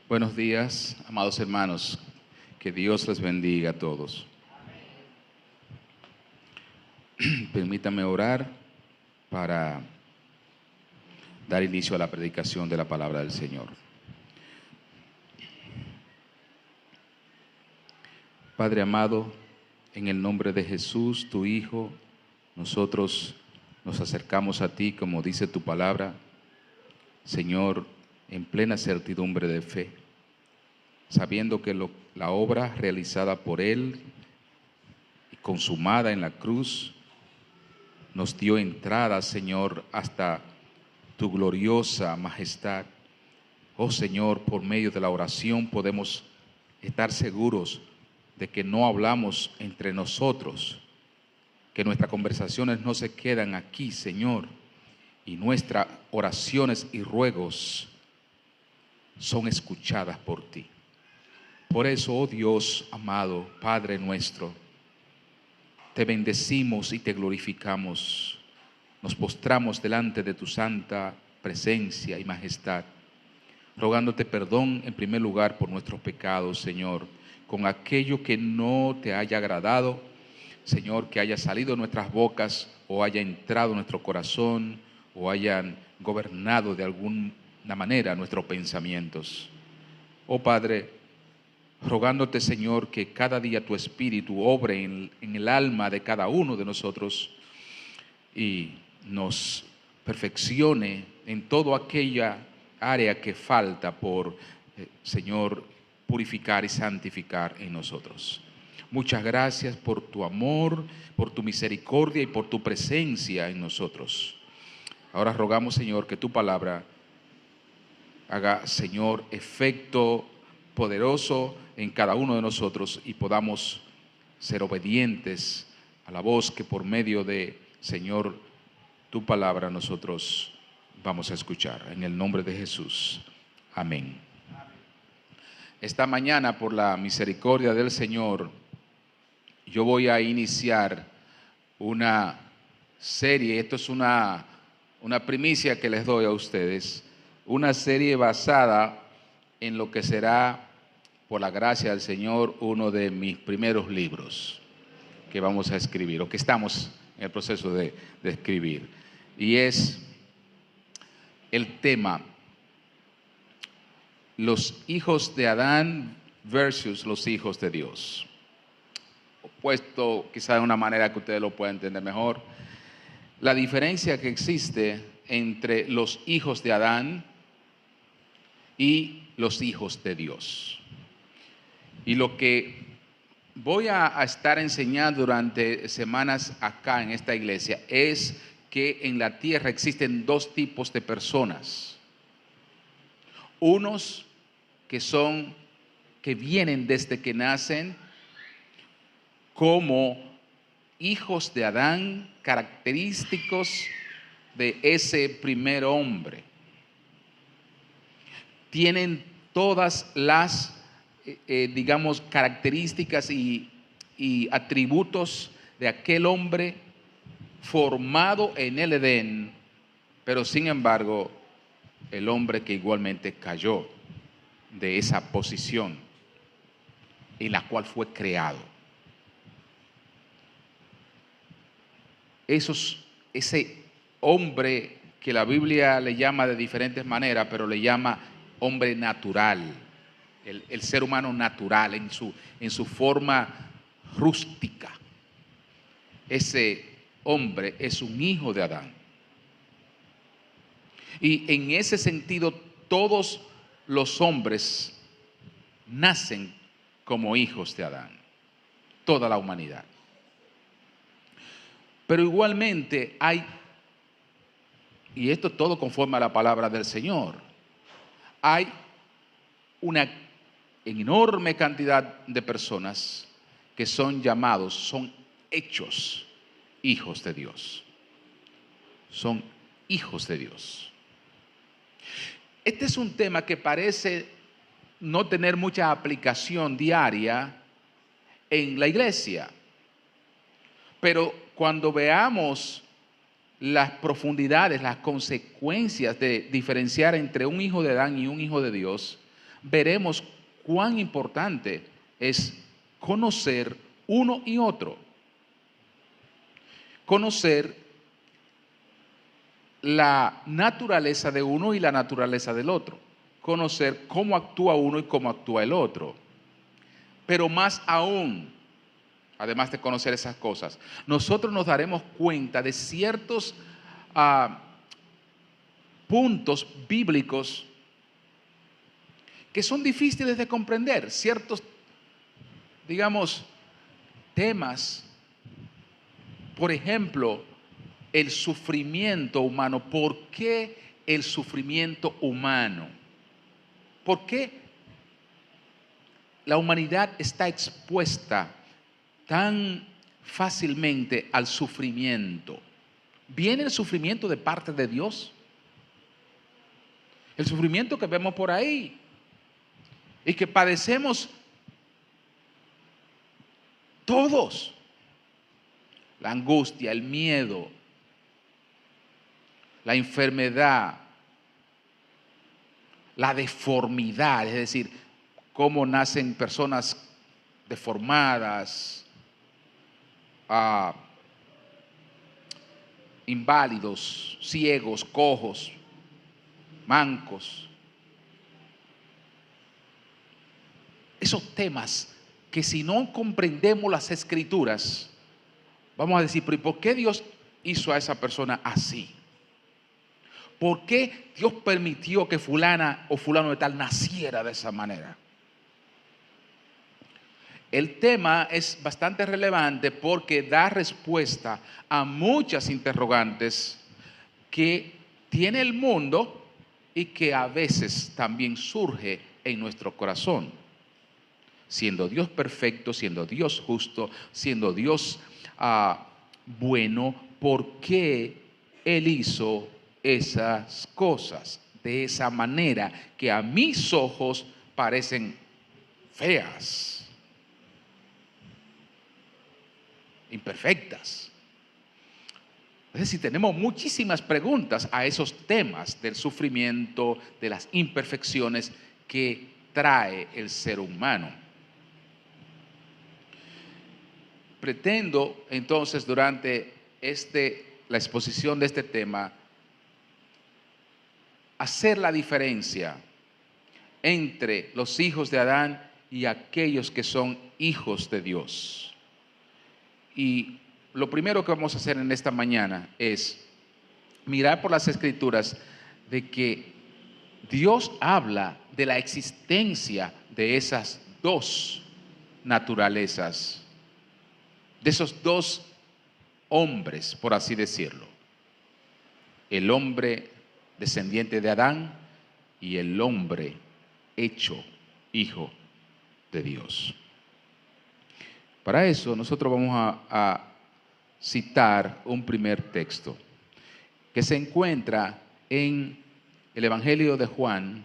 Buenos días, amados hermanos. Que Dios les bendiga a todos. Permítame orar para dar inicio a la predicación de la palabra del Señor. Padre amado, en el nombre de Jesús, tu Hijo, nosotros nos acercamos a ti, como dice tu palabra, Señor, en plena certidumbre de fe, sabiendo que la obra realizada por Él y consumada en la cruz nos dio entrada, Señor, hasta tu gloriosa majestad. Oh Señor, por medio de la oración podemos estar seguros de que no hablamos entre nosotros, que nuestras conversaciones no se quedan aquí, Señor, y nuestras oraciones y ruegos son escuchadas por ti. Por eso, oh Dios amado, Padre nuestro, te bendecimos y te glorificamos. Nos postramos delante de tu santa presencia y majestad, rogándote perdón en primer lugar por nuestros pecados, Señor, con aquello que no te haya agradado, Señor, que haya salido de nuestras bocas o haya entrado en nuestro corazón o hayan gobernado de alguna manera nuestros pensamientos. Oh Padre, rogándote, Señor, que cada día tu Espíritu obre en el alma de cada uno de nosotros y nos perfeccione en toda aquella área que falta por, Señor, purificar y santificar en nosotros. Muchas gracias por tu amor, por tu misericordia y por tu presencia en nosotros. Ahora rogamos, Señor, que tu palabra haga, Señor, efecto poderoso en cada uno de nosotros y podamos ser obedientes a la voz que por medio de, Señor, tu palabra nosotros vamos a escuchar. En el nombre de Jesús. Amén. Esta mañana, por la misericordia del Señor, yo voy a iniciar una serie. Esto es una primicia que les doy a ustedes. Una serie basada en lo que será, por la gracia del Señor, uno de mis primeros libros que vamos a escribir, o que estamos en el proceso de escribir. Y es el tema: los hijos de Adán versus los hijos de Dios. Puesto quizá de una manera que ustedes lo puedan entender mejor, la diferencia que existe entre los hijos de Adán y los hijos de Dios. Y lo que voy a estar enseñando durante semanas acá en esta iglesia es que en la tierra existen dos tipos de personas. Unos que vienen desde que nacen como hijos de Adán, característicos de ese primer hombre. Tienen todas las, digamos, características y atributos de aquel hombre formado en el Edén, pero sin embargo, el hombre que igualmente cayó de esa posición en la cual fue creado. Ese hombre que la Biblia le llama de diferentes maneras, pero le llama hombre natural, el ser humano natural en su forma rústica. Ese hombre es un hijo de Adán. Y en ese sentido, todos los hombres nacen como hijos de Adán, toda la humanidad. Pero igualmente hay, y esto todo conforme a la palabra del Señor, hay una enorme cantidad de personas que son llamados, son hechos hijos de Dios. Son hijos de Dios. Este es un tema que parece no tener mucha aplicación diaria en la iglesia, pero cuando veamos las profundidades, las consecuencias de diferenciar entre un hijo de Adán y un hijo de Dios, veremos cuán importante es conocer uno y otro. Conocer la naturaleza de uno y la naturaleza del otro. Conocer cómo actúa uno y cómo actúa el otro. Pero más aún, además de conocer esas cosas, nosotros nos daremos cuenta de ciertos puntos bíblicos que son difíciles de comprender, ciertos, digamos, temas. Por ejemplo, el sufrimiento humano. ¿Por qué el sufrimiento humano? ¿Por qué la humanidad está expuesta tan fácilmente al sufrimiento? ¿Viene el sufrimiento de parte de Dios? El sufrimiento que vemos por ahí y que padecemos todos. La angustia, el miedo, la enfermedad, la deformidad, es decir, cómo nacen personas deformadas, inválidos, ciegos, cojos, mancos. Esos temas que si no comprendemos las Escrituras, vamos a decir, pero ¿y por qué Dios hizo a esa persona así? ¿Por qué Dios permitió que fulana o fulano de tal naciera de esa manera? El tema es bastante relevante porque da respuesta a muchas interrogantes que tiene el mundo y que a veces también surge en nuestro corazón. Siendo Dios perfecto, siendo Dios justo, siendo Dios bueno, ¿por qué Él hizo esas cosas de esa manera que a mis ojos parecen feas, imperfectas? Es decir, tenemos muchísimas preguntas a esos temas del sufrimiento, de las imperfecciones que trae el ser humano. Pretendo entonces durante la exposición de este tema hacer la diferencia entre los hijos de Adán y aquellos que son hijos de Dios. Y lo primero que vamos a hacer en esta mañana es mirar por las Escrituras de que Dios habla de la existencia de esas dos naturalezas, de esos dos hombres, por así decirlo. El hombre descendiente de Adán y el hombre hecho hijo de Dios. Para eso nosotros vamos a citar un primer texto que se encuentra en el Evangelio de Juan,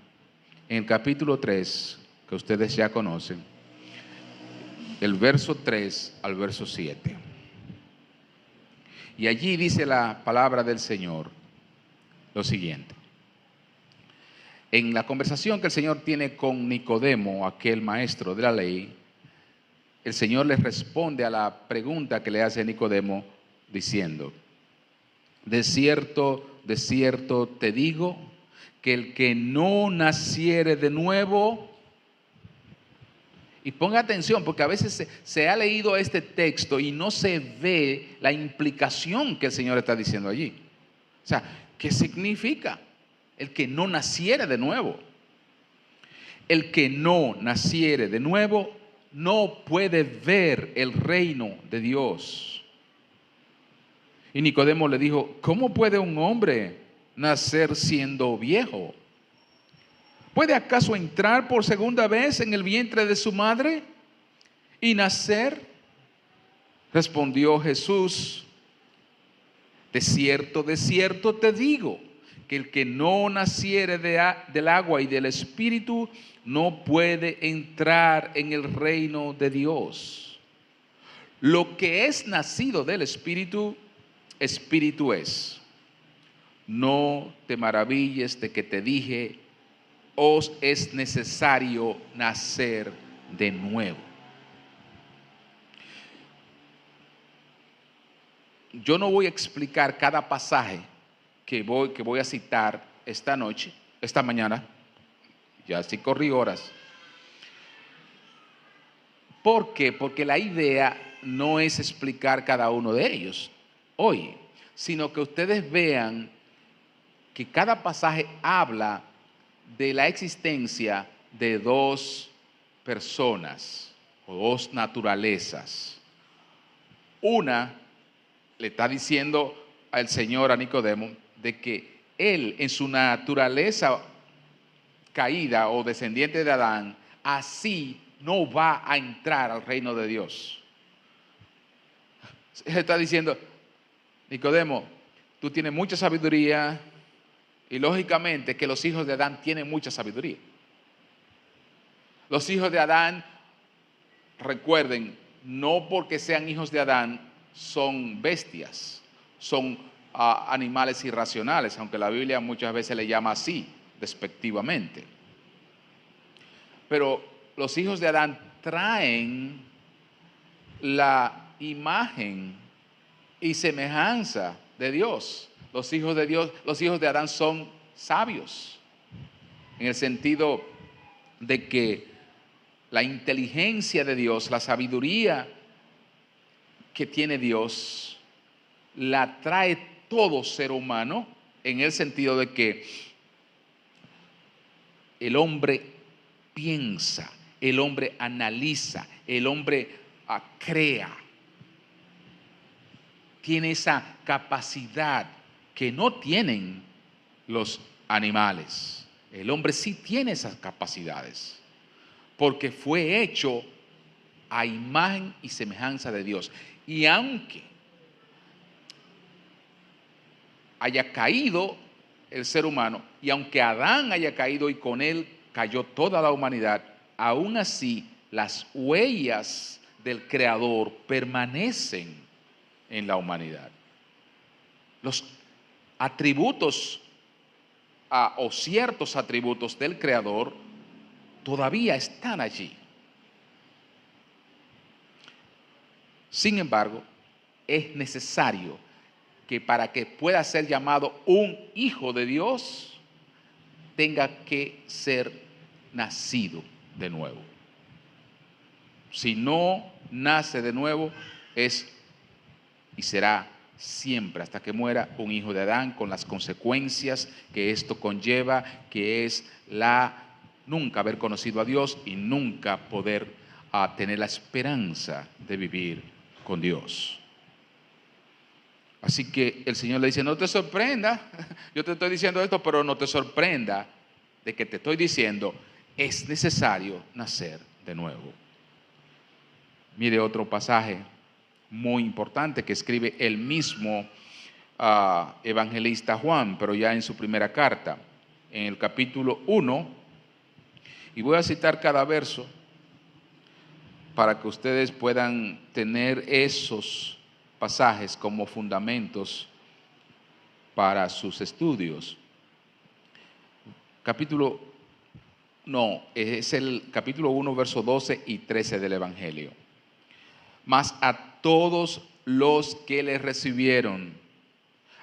en el capítulo 3, que ustedes ya conocen, del verso 3 al verso 7. Y allí dice la palabra del Señor lo siguiente. En la conversación que el Señor tiene con Nicodemo, aquel maestro de la ley, el Señor le responde a la pregunta que le hace Nicodemo diciendo: de cierto te digo que el que no naciere de nuevo. Y ponga atención, porque a veces se ha leído este texto y no se ve la implicación que el Señor está diciendo allí. O sea, ¿qué significa el que no naciere de nuevo? El que no naciere de nuevo no puede ver el reino de Dios. Y Nicodemo le dijo: ¿cómo puede un hombre nacer siendo viejo? ¿Puede acaso entrar por segunda vez en el vientre de su madre y nacer? Respondió Jesús: de cierto te digo, que el que no naciere del agua y del Espíritu no puede entrar en el reino de Dios. Lo que es nacido del Espíritu, Espíritu es. No te maravilles de que te dije: os es necesario nacer de nuevo. Yo no voy a explicar cada pasaje que voy a citar esta mañana, ya sí corrí horas. ¿Por qué? Porque la idea no es explicar cada uno de ellos hoy, sino que ustedes vean que cada pasaje habla de la existencia de dos personas o dos naturalezas. Una le está diciendo al Señor a Nicodemo de que él en su naturaleza caída o descendiente de Adán, así no va a entrar al reino de Dios. Él está diciendo, Nicodemo, tú tienes mucha sabiduría y lógicamente que los hijos de Adán tienen mucha sabiduría. Los hijos de Adán, recuerden, no porque sean hijos de Adán son bestias, son animales irracionales, aunque la Biblia muchas veces le llama así, despectivamente. Pero los hijos de Adán traen la imagen y semejanza de Dios. Los hijos de Dios, los hijos de Adán son sabios, en el sentido de que la inteligencia de Dios, la sabiduría que tiene Dios, la trae todo ser humano, en el sentido de que el hombre piensa, el hombre analiza, el hombre crea. Tiene esa capacidad que no tienen los animales. El hombre sí tiene esas capacidades, porque fue hecho a imagen y semejanza de Dios. Y aunque haya caído el ser humano, y aunque Adán haya caído y con él cayó toda la humanidad, aún así las huellas del Creador permanecen en la humanidad. Los atributos o ciertos atributos del Creador todavía están allí. Sin embargo, es necesario que para que pueda ser llamado un hijo de Dios, tenga que ser nacido de nuevo. Si no nace de nuevo, es y será siempre, hasta que muera, un hijo de Adán, con las consecuencias que esto conlleva, que es nunca haber conocido a Dios y nunca poder tener la esperanza de vivir con Dios. Así que el Señor le dice, no te sorprenda, yo te estoy diciendo esto, pero no te sorprenda de que te estoy diciendo, es necesario nacer de nuevo. Mire otro pasaje muy importante que escribe el mismo evangelista Juan, pero ya en su primera carta, en el capítulo 1, y voy a citar cada verso para que ustedes puedan tener esos pasajes como fundamentos para sus estudios. Es el capítulo 1, verso 12 y 13 del Evangelio. Mas a todos los que le recibieron,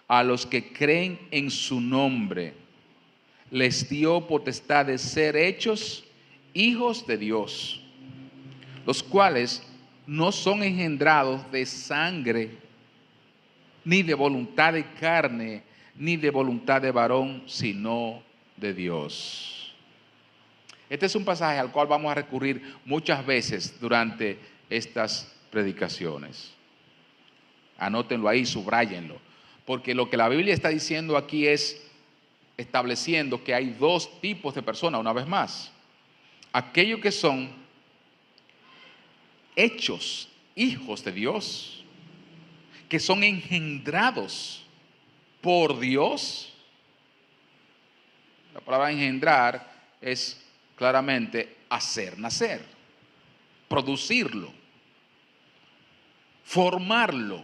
a los que creen en su nombre, les dio potestad de ser hechos hijos de Dios, los cuales no son engendrados de sangre, ni de voluntad de carne, ni de voluntad de varón, sino de Dios. Este es un pasaje al cual vamos a recurrir muchas veces durante estas predicaciones. Anótenlo ahí, subráyenlo, porque lo que la Biblia está diciendo aquí es estableciendo que hay dos tipos de personas, una vez más. Aquellos que son hechos hijos de Dios, que son engendrados por Dios. La palabra engendrar es claramente hacer nacer, producirlo, formarlo.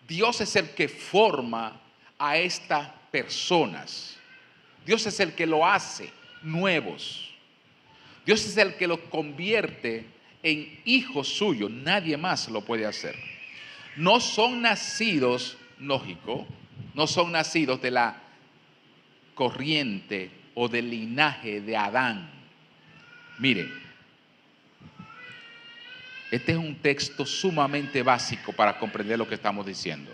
Dios es el que forma a estas personas. Dios es el que lo hace. nuevos. Dios es el que los convierte en hijos suyos. Nadie más lo puede hacer. No son nacidos, lógico, no son nacidos de la corriente o del linaje de Adán. Mire, este es un texto sumamente básico para comprender lo que estamos diciendo.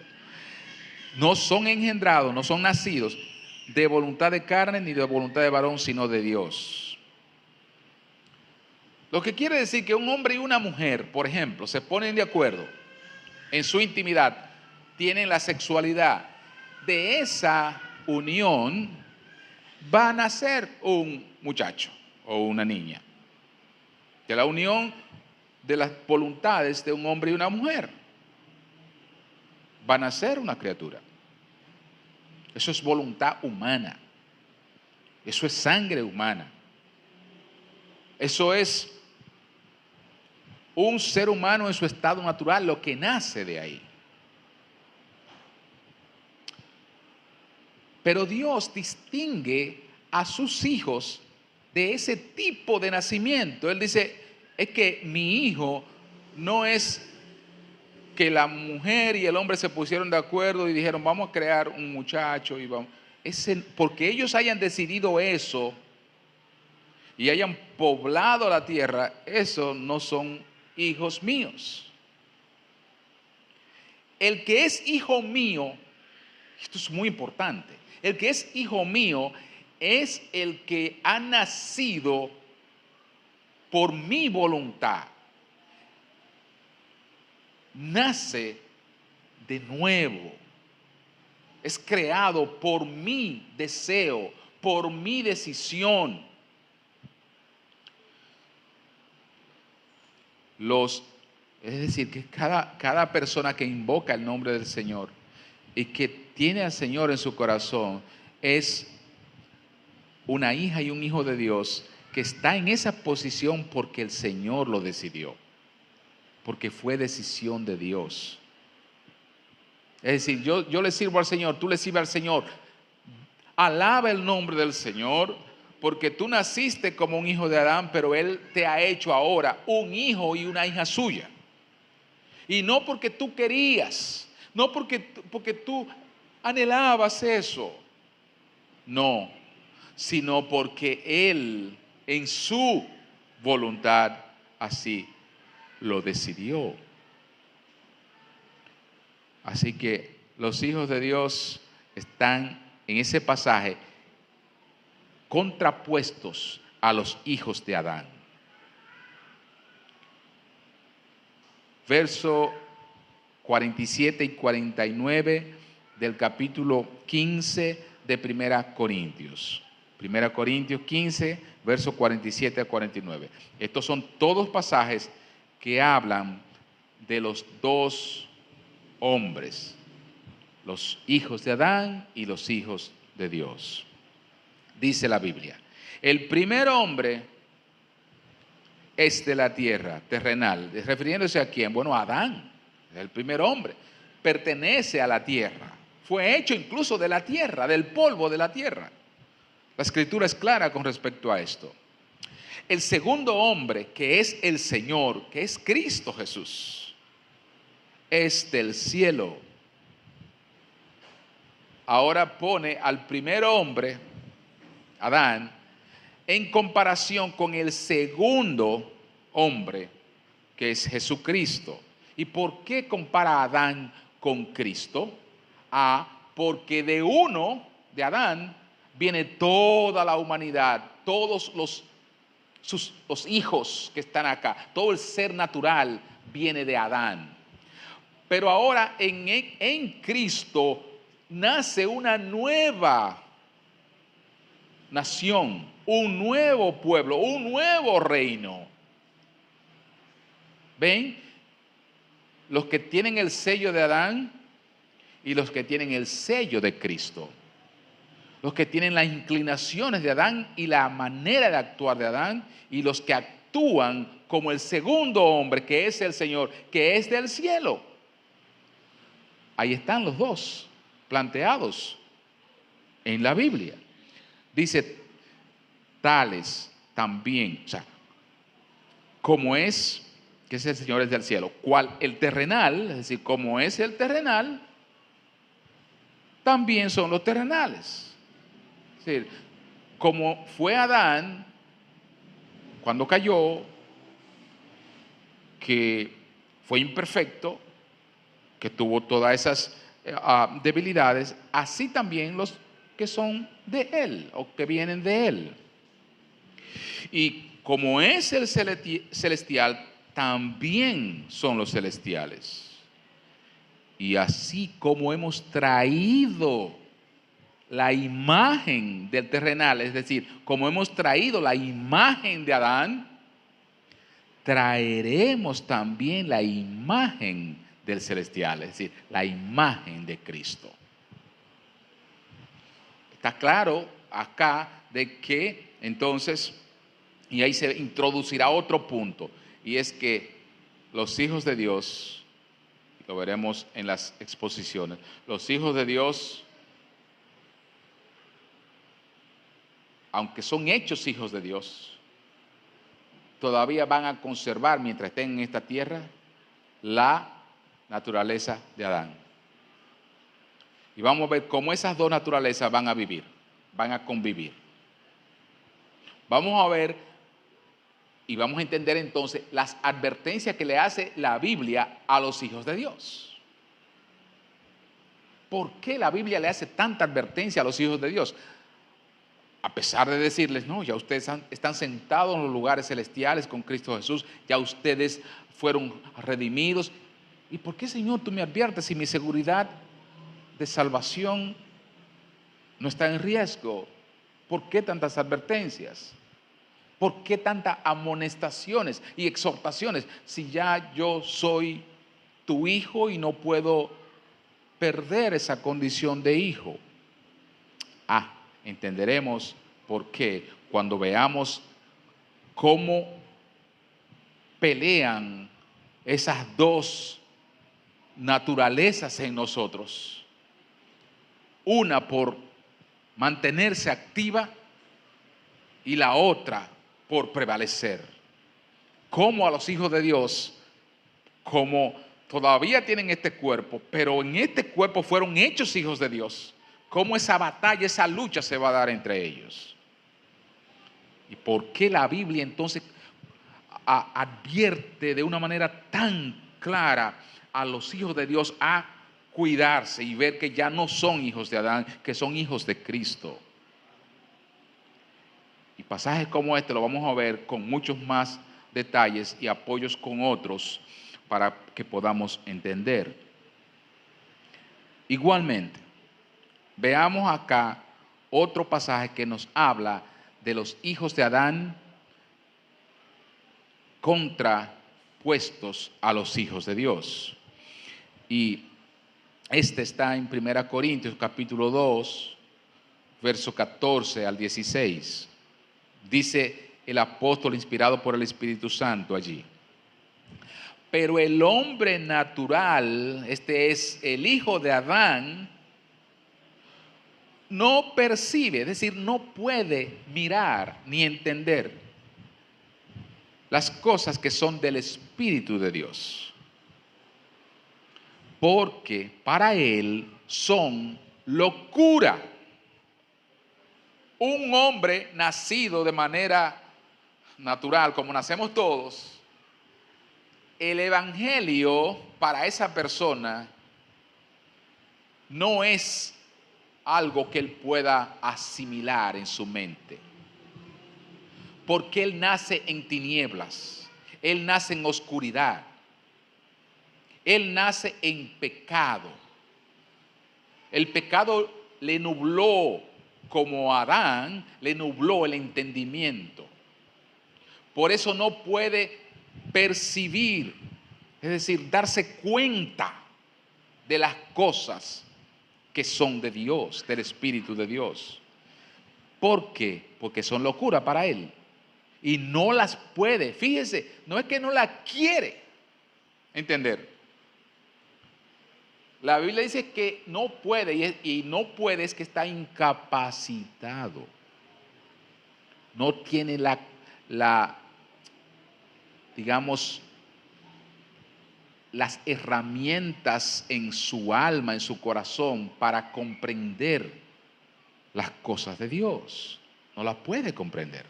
No son engendrados, no son nacidos de voluntad de carne ni de voluntad de varón, sino de Dios. Lo que quiere decir que un hombre y una mujer, por ejemplo, se ponen de acuerdo en su intimidad, tienen la sexualidad. De esa unión va a nacer un muchacho o una niña. De la unión de las voluntades de un hombre y una mujer va a nacer una criatura. Eso es voluntad humana. Eso es sangre humana. Eso es un ser humano en su estado natural, lo que nace de ahí. Pero Dios distingue a sus hijos de ese tipo de nacimiento. Él dice, es que mi hijo no es que la mujer y el hombre se pusieron de acuerdo y dijeron, vamos a crear un muchacho y vamos. Porque ellos hayan decidido eso y hayan poblado la tierra, eso no son hijos míos. El que es hijo mío, esto es muy importante, el que es hijo mío es el que ha nacido por mi voluntad. Nace de nuevo. Es creado por mi deseo, por mi decisión. Es decir, que cada persona que invoca el nombre del Señor y que tiene al Señor en su corazón es una hija y un hijo de Dios que está en esa posición porque el Señor lo decidió, porque fue decisión de Dios. Es decir, yo le sirvo al Señor, tú le sirves al Señor. Alaba el nombre del Señor, porque tú naciste como un hijo de Adán, pero Él te ha hecho ahora un hijo y una hija suya. Y no porque tú querías, no porque tú anhelabas eso, no, sino porque Él en su voluntad así lo decidió. Así que los hijos de Dios están en ese pasaje contrapuestos a los hijos de Adán. Verso 47 y 49 del capítulo 15 de 1 Corintios. 1 Corintios 15, versos 47 a 49. Estos son todos pasajes que hablan de los dos hombres, los hijos de Adán y los hijos de Dios. Dice la Biblia, el primer hombre es de la tierra terrenal, refiriéndose a quién, bueno, a Adán, el primer hombre, pertenece a la tierra, fue hecho incluso de la tierra, del polvo de la tierra. La escritura es clara con respecto a esto. El segundo hombre, que es el Señor, que es Cristo Jesús, es del cielo. Ahora pone al primer hombre, Adán, en comparación con el segundo hombre, que es Jesucristo. ¿Y por qué compara a Adán con Cristo? Porque de uno, de Adán, viene toda la humanidad, todos los hijos que están acá, todo el ser natural viene de Adán. Pero ahora en Cristo nace una nueva nación, un nuevo pueblo, un nuevo reino. ¿Ven? Los que tienen el sello de Adán y los que tienen el sello de Cristo. Los que tienen las inclinaciones de Adán y la manera de actuar de Adán, y los que actúan como el segundo hombre, que es el Señor, que es del cielo. Ahí están los dos planteados en la Biblia. Dice, tales también, o sea, como es, que es el Señor es del cielo, cual el terrenal, es decir, como es el terrenal, también son los terrenales. Es decir, como fue Adán cuando cayó, que fue imperfecto, que tuvo todas esas debilidades, así también los que son de Él o que vienen de Él. Y como es el celestial, también son los celestiales. Y así como hemos traído la imagen del terrenal, es decir, como hemos traído la imagen de Adán, traeremos también la imagen del celestial, es decir, la imagen de Cristo. Está claro acá de que entonces, y ahí se introducirá otro punto, y es que los hijos de Dios, lo veremos en las exposiciones, los hijos de Dios, aunque son hechos hijos de Dios, todavía van a conservar, mientras estén en esta tierra, la naturaleza de Adán. Y vamos a ver cómo esas dos naturalezas van a vivir, van a convivir. Vamos a ver y vamos a entender entonces las advertencias que le hace la Biblia a los hijos de Dios. ¿Por qué la Biblia le hace tanta advertencia a los hijos de Dios? A pesar de decirles, no, ya ustedes están sentados en los lugares celestiales con Cristo Jesús, ya ustedes fueron redimidos. ¿Y por qué, Señor, tú me adviertes si mi seguridad de salvación no está en riesgo? ¿Por qué tantas advertencias? ¿Por qué tantas amonestaciones y exhortaciones si ya yo soy tu hijo y no puedo perder esa condición de hijo? Entenderemos por qué cuando veamos cómo pelean esas dos naturalezas en nosotros. Una por mantenerse activa y la otra por prevalecer. Como a los hijos de Dios, como todavía tienen este cuerpo, pero en este cuerpo fueron hechos hijos de Dios, cómo esa batalla, esa lucha se va a dar entre ellos. ¿Y por qué la Biblia entonces advierte de una manera tan clara a los hijos de Dios a cuidarse y ver que ya no son hijos de Adán, que son hijos de Cristo? Y pasajes como este lo vamos a ver con muchos más detalles y apoyos con otros para que podamos entender. Igualmente, veamos acá otro pasaje que nos habla de los hijos de Adán contrapuestos a los hijos de Dios. Y este está en 1 Corintios capítulo 2, verso 14 al 16. Dice el apóstol inspirado por el Espíritu Santo allí: pero el hombre natural, este es el hijo de Adán, no percibe, es decir, no puede mirar ni entender las cosas que son del Espíritu de Dios, porque para él son locura. Un hombre nacido de manera natural, como nacemos todos, el evangelio para esa persona no es algo que él pueda asimilar en su mente, porque él nace en tinieblas, él nace en oscuridad, él nace en pecado. El pecado le nubló, como a Adán le nubló el entendimiento. Por eso no puede percibir, es decir, darse cuenta de las cosas que son de Dios, del Espíritu de Dios. ¿Por qué? Porque son locura para él. Y no las puede, fíjese, no es que no la quiere entender. La Biblia dice que no puede, y no puede es que está incapacitado. no tiene digamos, las herramientas en su alma, en su corazón, para comprender las cosas de Dios. No las puede comprender.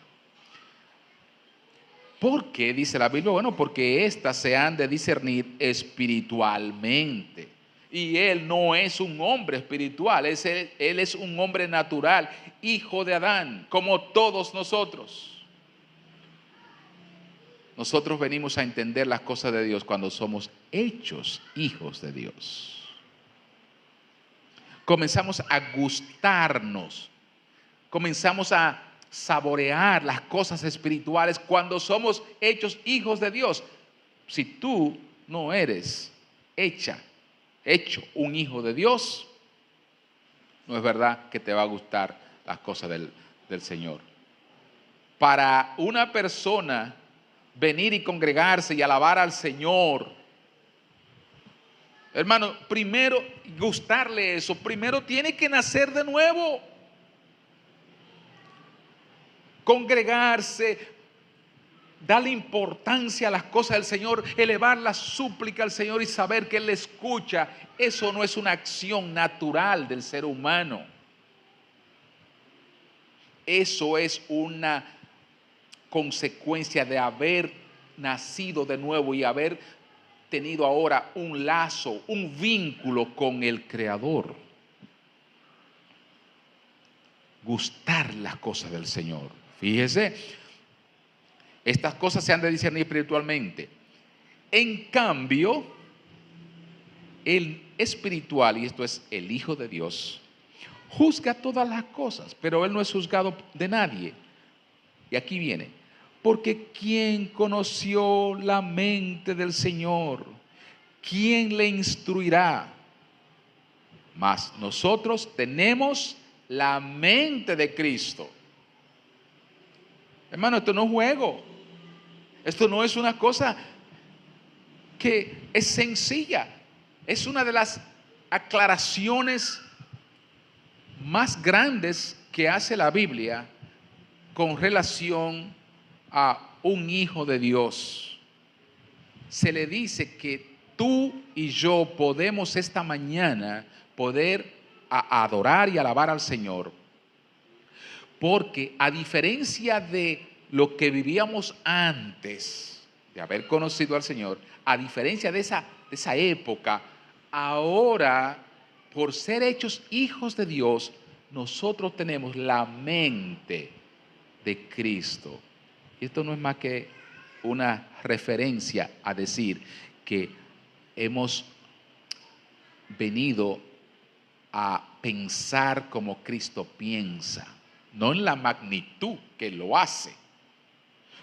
¿Por qué? Dice la Biblia. Bueno, porque éstas se han de discernir espiritualmente. Y él no es un hombre espiritual, él es un hombre natural, hijo de Adán, como todos nosotros. Nosotros venimos a entender las cosas de Dios cuando somos hechos hijos de Dios. Comenzamos a gustarnos, comenzamos a saborear las cosas espirituales cuando somos hechos hijos de Dios. Si tú no eres hecho un hijo de Dios, no es verdad que te va a gustar las cosas del Señor. Para una persona venir y congregarse y alabar al Señor, hermano, primero gustarle eso, primero tiene que nacer de nuevo. Congregarse, darle importancia a las cosas del Señor, elevar la súplica al Señor y saber que Él le escucha, eso no es una acción natural del ser humano. Eso es una consecuencia de haber nacido de nuevo y haber tenido ahora un lazo, un vínculo con el Creador. Gustar las cosas del Señor. Fíjese, estas cosas se han de discernir espiritualmente. En cambio, el espiritual, y esto es el Hijo de Dios, juzga todas las cosas, pero Él no es juzgado de nadie. Y aquí viene, porque ¿quién conoció la mente del Señor? ¿Quién le instruirá? Mas nosotros tenemos la mente de Cristo. Hermano, esto no es juego. Esto no es una cosa que es sencilla. Es una de las aclaraciones más grandes que hace la Biblia con relación a un hijo de Dios. Se le dice que tú y yo podemos esta mañana poder adorar y alabar al Señor, porque a diferencia de lo que vivíamos antes de haber conocido al Señor, a diferencia de esa época, ahora, por ser hechos hijos de Dios, nosotros tenemos la mente de Cristo. Y esto no es más que una referencia a decir que hemos venido a pensar como Cristo piensa, no en la magnitud que lo hace,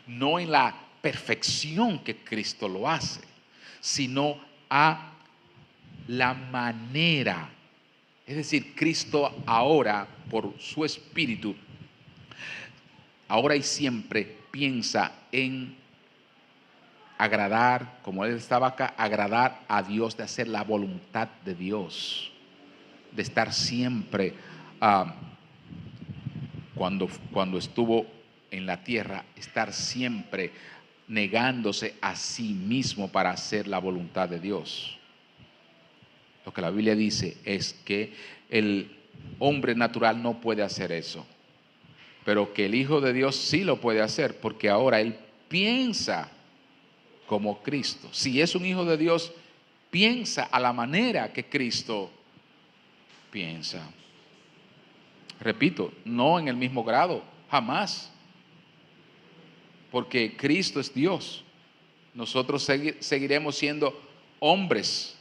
no en la perfección que Cristo lo hace, sino a la manera. Es decir, Cristo ahora, por su Espíritu, ahora y siempre piensa en agradar, como Él estaba acá, agradar a Dios, de hacer la voluntad de Dios, de estar siempre, cuando estuvo en la tierra, estar siempre negándose a sí mismo para hacer la voluntad de Dios. Lo que la Biblia dice es que el hombre natural no puede hacer eso, pero que el Hijo de Dios sí lo puede hacer, porque ahora Él piensa como Cristo. Si es un hijo de Dios, piensa a la manera que Cristo piensa. Repito, no en el mismo grado, jamás. Porque Cristo es Dios. Nosotros seguiremos siendo hombres,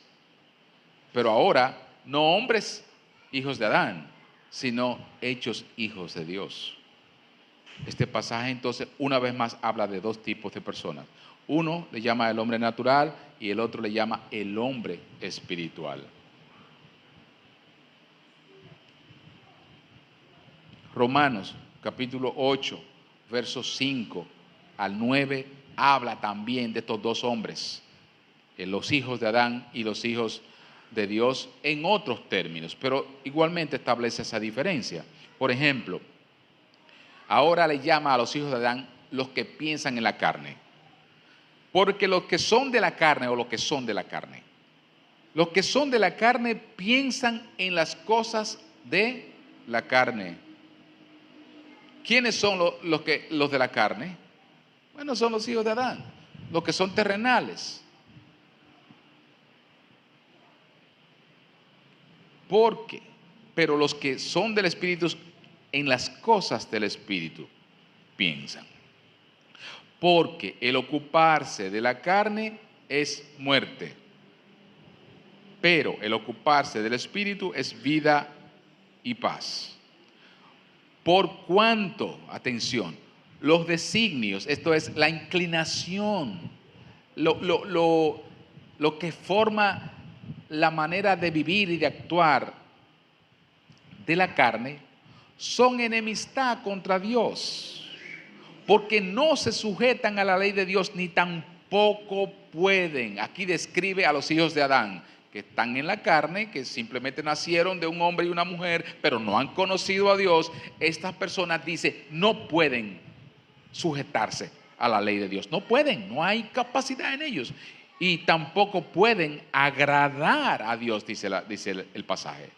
pero ahora no hombres hijos de Adán, sino hechos hijos de Dios. Este pasaje entonces una vez más habla de dos tipos de personas. Uno le llama el hombre natural y el otro le llama el hombre espiritual. Romanos capítulo 8, versos 5 al 9 habla también de estos dos hombres, los hijos de Adán y los hijos de Dios, en otros términos, pero igualmente establece esa diferencia. Por ejemplo, ahora le llama a los hijos de Adán los que piensan en la carne. Porque los que son de la carne o los que son de la carne. Los que son de la carne piensan en las cosas de la carne. ¿Quiénes son los de la carne? Bueno, son los hijos de Adán, los que son terrenales. ¿Por qué? Pero los que son del Espíritu, en las cosas del Espíritu piensan. Porque el ocuparse de la carne es muerte, pero el ocuparse del Espíritu es vida y paz. Por cuanto, atención, los designios, esto es la inclinación, lo que forma la manera de vivir y de actuar de la carne, son enemistad contra Dios. Porque no se sujetan a la ley de Dios, ni tampoco pueden. Aquí describe a los hijos de Adán, que están en la carne, que simplemente nacieron de un hombre y una mujer, pero no han conocido a Dios. Estas personas, dice, no pueden sujetarse a la ley de Dios. No pueden, no hay capacidad en ellos. Y tampoco pueden agradar a Dios, dice el pasaje.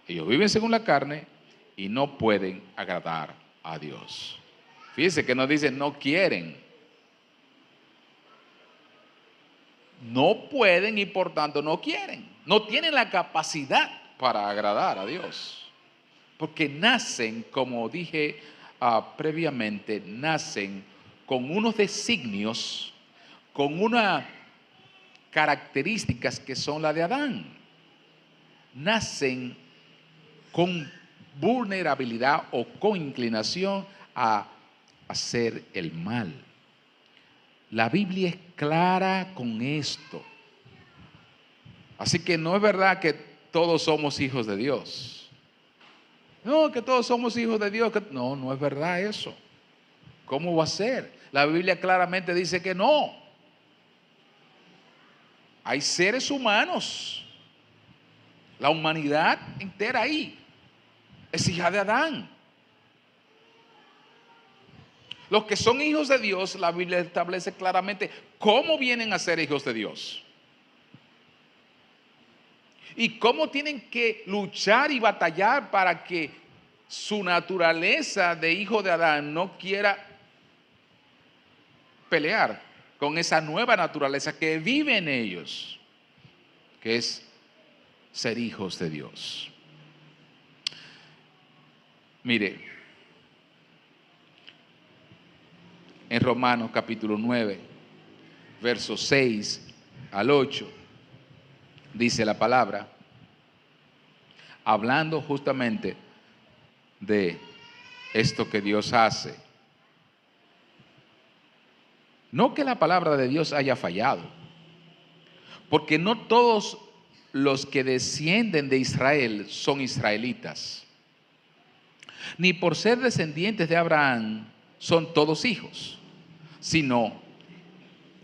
Ellos viven según la carne y no pueden agradar a Dios. Fíjense que nos dicen no quieren. No pueden y por tanto no quieren. No tienen la capacidad para agradar a Dios. Porque nacen, como dije previamente, nacen con unos designios, con unas características que son las de Adán. Nacen con vulnerabilidad o con inclinación a hacer el mal. La Biblia es clara con esto. Así que no es verdad que todos somos hijos de Dios. No, que todos somos hijos de Dios. No, no es verdad eso. ¿Cómo va a ser? La Biblia claramente dice que no. Hay seres humanos. La humanidad entera ahí es hija de Adán. Los que son hijos de Dios, la Biblia establece claramente cómo vienen a ser hijos de Dios. Y cómo tienen que luchar y batallar para que su naturaleza de hijo de Adán no quiera pelear con esa nueva naturaleza que vive en ellos, que es ser hijos de Dios. Mire, en Romanos capítulo 9, versos 6 al 8, dice la palabra, hablando justamente de esto que Dios hace. No que la palabra de Dios haya fallado, porque no todos los que descienden de Israel son israelitas, ni por ser descendientes de Abraham son todos hijos, sino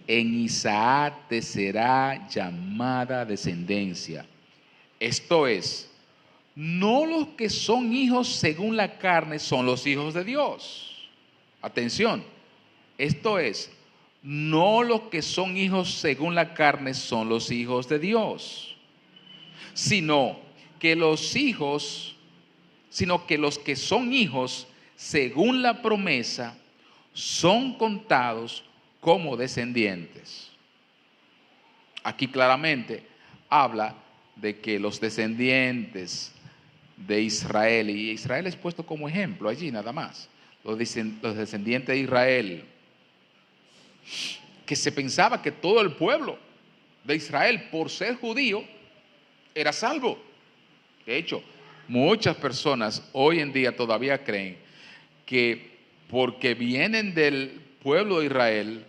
en Isaac te será llamada descendencia. Esto es, no los que son hijos según la carne son los hijos de Dios. Atención, esto es, no los que son hijos según la carne son los hijos de Dios, sino que los que son hijos según la promesa son contados como descendientes. Aquí claramente habla de que los descendientes de Israel, y Israel es puesto como ejemplo allí nada más, los descendientes de Israel, que se pensaba que todo el pueblo de Israel, por ser judío, era salvo. De hecho, muchas personas hoy en día todavía creen que porque vienen del pueblo de Israel,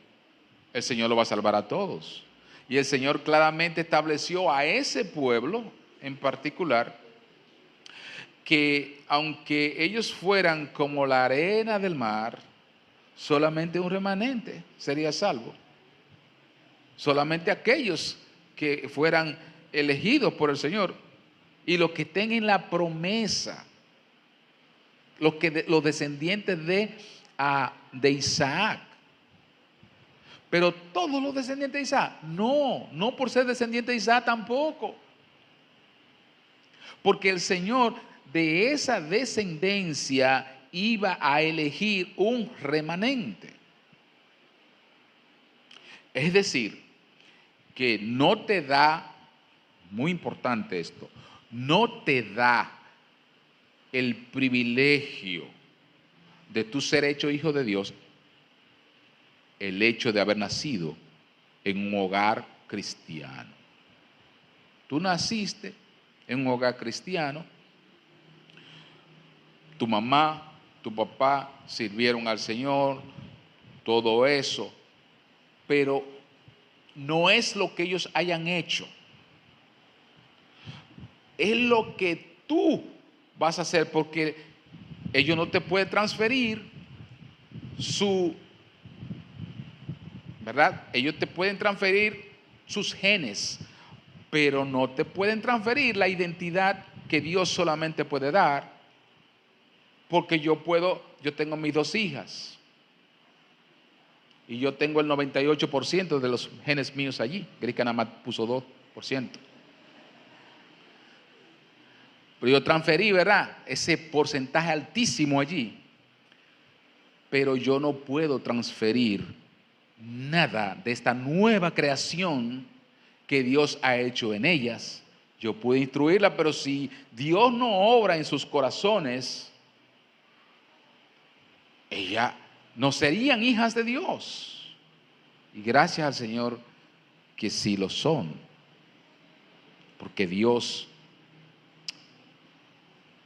el Señor lo va a salvar a todos. Y el Señor claramente estableció a ese pueblo en particular que aunque ellos fueran como la arena del mar, solamente un remanente sería salvo. Solamente aquellos que fueran elegidos por el Señor y los que estén en la promesa, los descendientes de Isaac. Pero todos los descendientes de Isaac, no por ser descendiente de Isaac tampoco. Porque el Señor de esa descendencia iba a elegir un remanente. Es decir, que no te da, muy importante esto, no te da el privilegio de tú ser hecho hijo de Dios el hecho de haber nacido en un hogar cristiano. Tú naciste en un hogar cristiano, tu mamá, tu papá sirvieron al Señor, todo eso, pero no es lo que ellos hayan hecho, es lo que tú vas a hacer, porque ellos no te pueden transferir ¿verdad? Ellos te pueden transferir sus genes, pero no te pueden transferir la identidad que Dios solamente puede dar, porque yo tengo mis 2 hijas, y yo tengo el 98% de los genes míos allí. Grika nada más puso 2%. Pero yo transferí, ¿verdad?, ese porcentaje altísimo allí. Pero yo no puedo transferir nada de esta nueva creación que Dios ha hecho en ellas. Yo puedo instruirla, pero si Dios no obra en sus corazones, ellas no serían hijas de Dios. Y gracias al Señor que sí lo son, porque Dios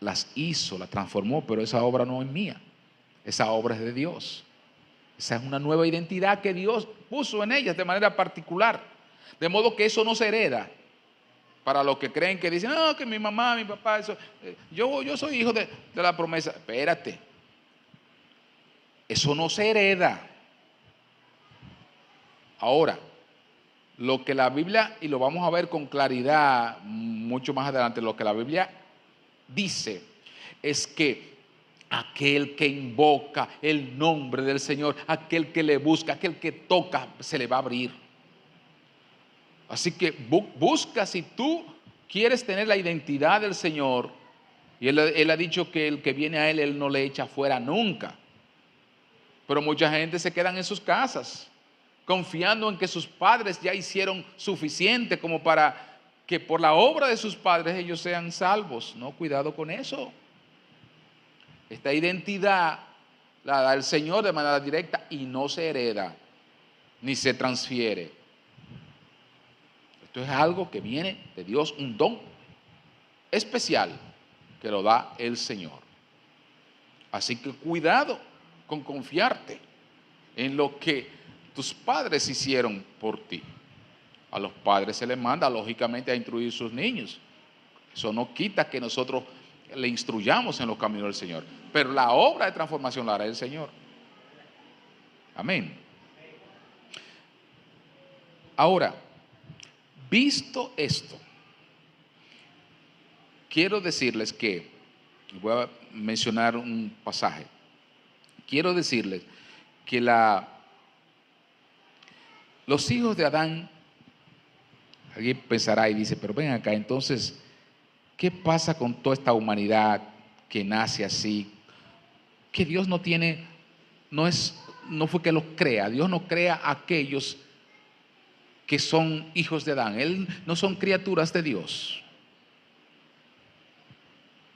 las hizo, las transformó, pero esa obra no es mía, esa obra es de Dios. Esa es una nueva identidad que Dios puso en ellas de manera particular, de modo que eso no se hereda. Para los que creen que dicen, no, que mi mamá, mi papá, eso, yo soy hijo de la promesa. Espérate, eso no se hereda. Ahora, lo que la Biblia, y lo vamos a ver con claridad mucho más adelante, lo que la Biblia dice es que aquel que invoca el nombre del Señor, aquel que le busca, aquel que toca, se le va a abrir. Así que busca, si tú quieres tener la identidad del Señor, y él ha dicho que el que viene a Él no le echa fuera nunca. Pero mucha gente se quedan en sus casas, confiando en que sus padres ya hicieron suficiente como para que por la obra de sus padres ellos sean salvos. No, cuidado con eso. Esta identidad la da el Señor de manera directa y no se hereda, ni se transfiere. Esto es algo que viene de Dios, un don especial que lo da el Señor. Así que cuidado con confiarte en lo que tus padres hicieron por ti. A los padres se les manda, lógicamente, a instruir sus niños. Eso no quita que nosotros le instruyamos en los caminos del Señor, pero la obra de transformación la hará el Señor. Amén. Ahora, visto esto, quiero decirles que, voy a mencionar un pasaje, quiero decirles que los hijos de Adán, alguien pensará y dice, pero ven acá, entonces, ¿qué pasa con toda esta humanidad que nace así? Que Dios no tiene, no fue que los crea, Dios no crea a aquellos que son hijos de Adán, Él no son criaturas de Dios.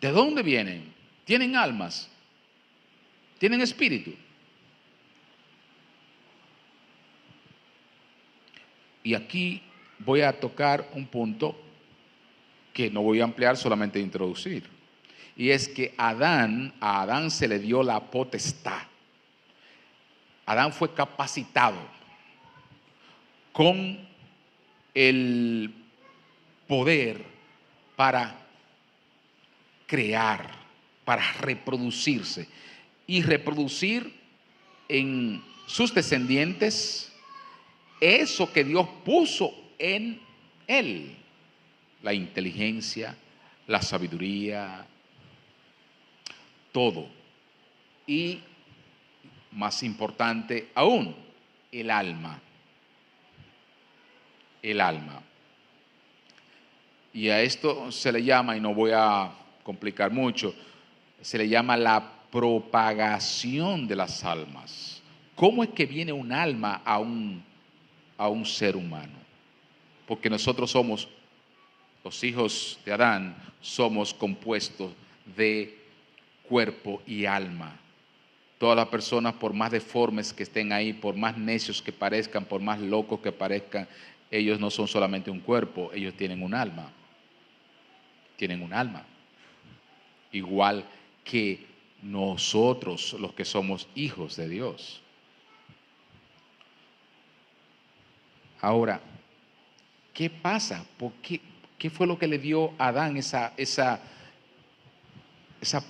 ¿De dónde vienen? ¿Tienen almas? ¿Tienen espíritu? Y aquí voy a tocar un punto que no voy a ampliar, solamente introducir. Y es que a Adán se le dio la potestad. Adán fue capacitado con el poder para crear, para reproducirse y reproducir en sus descendientes eso que Dios puso en él: la inteligencia, la sabiduría, todo. y, más importante aún, el alma. El alma. Y a esto se le llama, y no voy a complicar mucho, se le llama la propagación de las almas. ¿Cómo es que viene un alma a un ser humano? Porque nosotros somos, los hijos de Adán, somos compuestos de cuerpo y alma. Todas las personas, por más deformes que estén ahí, por más necios que parezcan, por más locos que parezcan, ellos no son solamente un cuerpo, ellos tienen un alma. Tienen un alma. Igual que nosotros, los que somos hijos de Dios. Ahora, ¿qué pasa? ¿Qué fue lo que le dio a Adán esa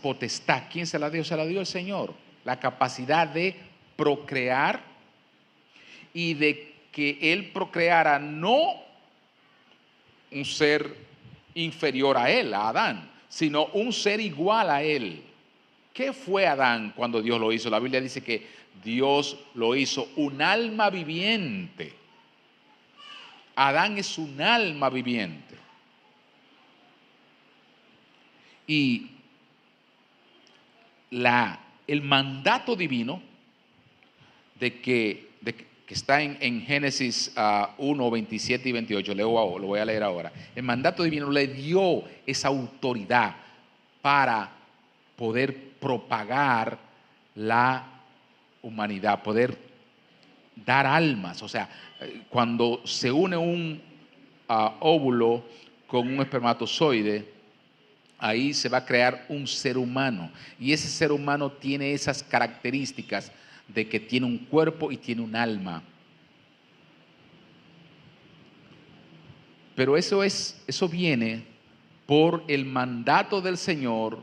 potestad? ¿Quién se la dio? Se la dio el Señor. La capacidad de procrear y de que Él procreara no un ser inferior a Él, a Adán, sino un ser igual a Él. ¿Qué fue Adán cuando Dios lo hizo? La Biblia dice que Dios lo hizo un alma viviente. Adán es un alma viviente. Y el mandato divino de que está en Génesis 1, 27 y 28, lo voy a leer ahora. El mandato divino le dio esa autoridad para poder propagar la humanidad, poder dar almas. O sea, cuando se une un óvulo con un espermatozoide, ahí se va a crear un ser humano. Y ese ser humano tiene esas características de que tiene un cuerpo y tiene un alma. Pero eso viene por el mandato del Señor,